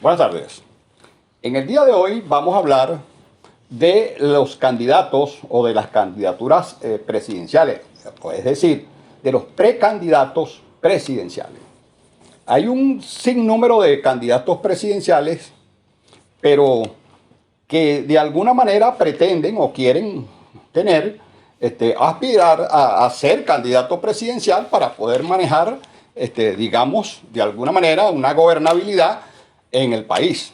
Buenas tardes. En el día de hoy vamos a hablar de los candidatos o de las candidaturas presidenciales, es decir, de los precandidatos presidenciales. Hay un sinnúmero de candidatos presidenciales, pero que de alguna manera pretenden o quieren aspirar a ser candidato presidencial para poder manejar, digamos, de alguna manera una gobernabilidad en el país.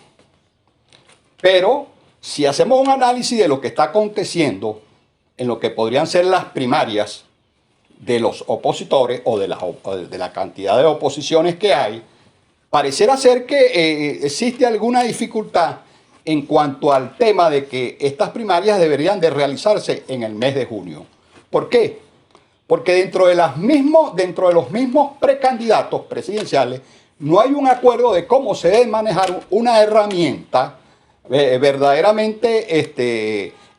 Pero si hacemos un análisis de lo que está aconteciendo en lo que podrían ser las primarias de los opositores o de la cantidad de oposiciones que hay, pareciera ser que existe alguna dificultad en cuanto al tema de que estas primarias deberían de realizarse en el mes de junio. ¿Por qué? Porque dentro de los mismos precandidatos presidenciales no hay un acuerdo de cómo se debe manejar una herramienta verdaderamente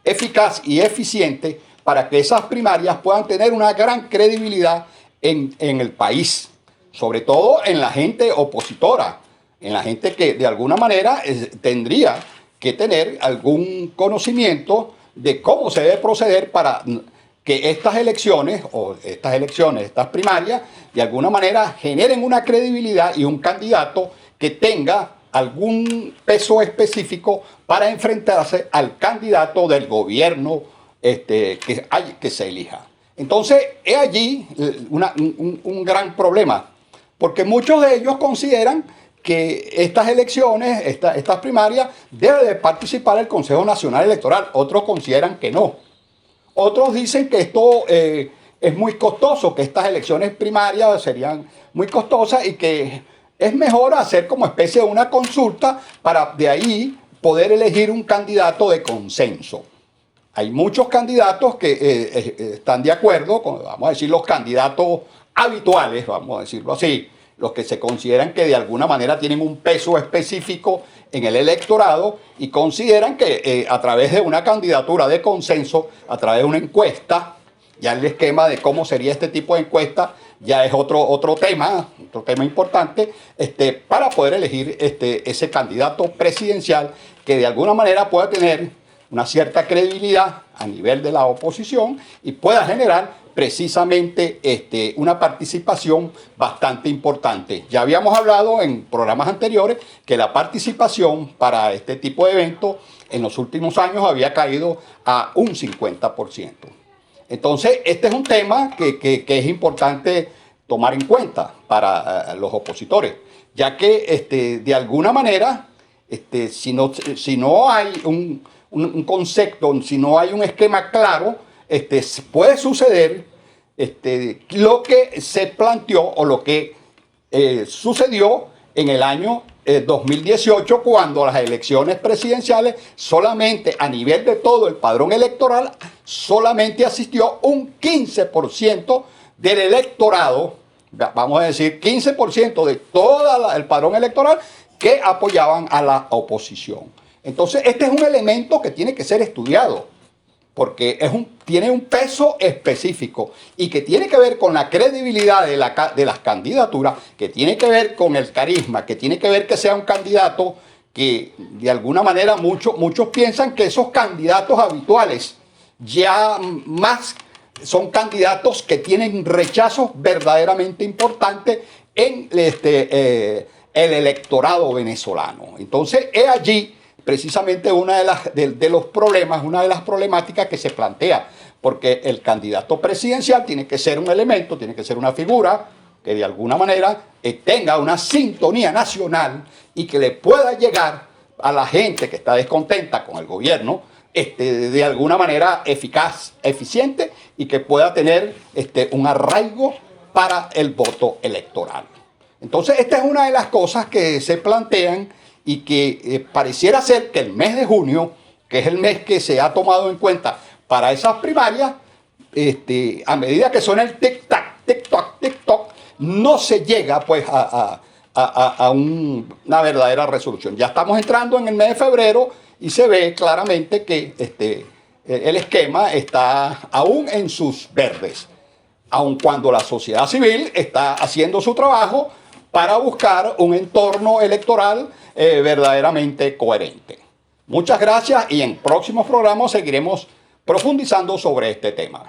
eficaz y eficiente para que esas primarias puedan tener una gran credibilidad en el país, sobre todo en la gente opositora, en la gente que de alguna manera tendría que tener algún conocimiento de cómo se debe proceder para que estas primarias, de alguna manera generen una credibilidad y un candidato que tenga algún peso específico para enfrentarse al candidato del gobierno que se elija. Entonces, es allí un gran problema, porque muchos de ellos consideran que estas elecciones, estas primarias, debe de participar el Consejo Nacional Electoral. Otros consideran que no. Otros dicen que esto es muy costoso, que estas elecciones primarias serían muy costosas y que es mejor hacer como especie de una consulta para de ahí poder elegir un candidato de consenso. Hay muchos candidatos que están de acuerdo con, vamos a decir, los candidatos habituales, vamos a decirlo así, los que se consideran que de alguna manera tienen un peso específico en el electorado y consideran que a través de una candidatura de consenso, a través de una encuesta, ya el esquema de cómo sería este tipo de encuesta ya es otro tema importante, para poder elegir ese candidato presidencial que de alguna manera pueda tener una cierta credibilidad a nivel de la oposición y pueda generar precisamente una participación bastante importante. Ya habíamos hablado en programas anteriores que la participación para este tipo de eventos en los últimos años había caído a un 50%. Entonces, este es un tema que es importante tomar en cuenta para los opositores, ya que de alguna manera, si no hay un concepto, si no hay un esquema claro, puede suceder lo que se planteó o lo que sucedió en el año 2018, cuando las elecciones presidenciales, solamente a nivel de todo el padrón electoral, solamente asistió un 15% del electorado, vamos a decir 15% de todo el padrón electoral que apoyaban a la oposición. Entonces, este es un elemento que tiene que ser estudiado, porque tiene un peso específico y que tiene que ver con la credibilidad de las candidaturas, que tiene que ver con el carisma, que tiene que ver que sea un candidato que de alguna manera muchos piensan que esos candidatos habituales ya más son candidatos que tienen rechazos verdaderamente importantes en el electorado venezolano. Entonces, es allí precisamente una de los problemas, una de las problemáticas que se plantea, porque el candidato presidencial tiene que ser un elemento, tiene que ser una figura que de alguna manera tenga una sintonía nacional y que le pueda llegar a la gente que está descontenta con el gobierno de alguna manera eficaz, eficiente y que pueda tener un arraigo para el voto electoral. Entonces, esta es una de las cosas que se plantean y que pareciera ser que el mes de junio, que es el mes que se ha tomado en cuenta para esas primarias, a medida que suena el tic-tac, tic-toc, tic-toc, no se llega pues a una verdadera resolución. Ya estamos entrando en el mes de febrero y se ve claramente que el esquema está aún en sus verdes, aun cuando la sociedad civil está haciendo su trabajo para buscar un entorno electoral verdaderamente coherente. Muchas gracias y en próximos programas seguiremos profundizando sobre este tema.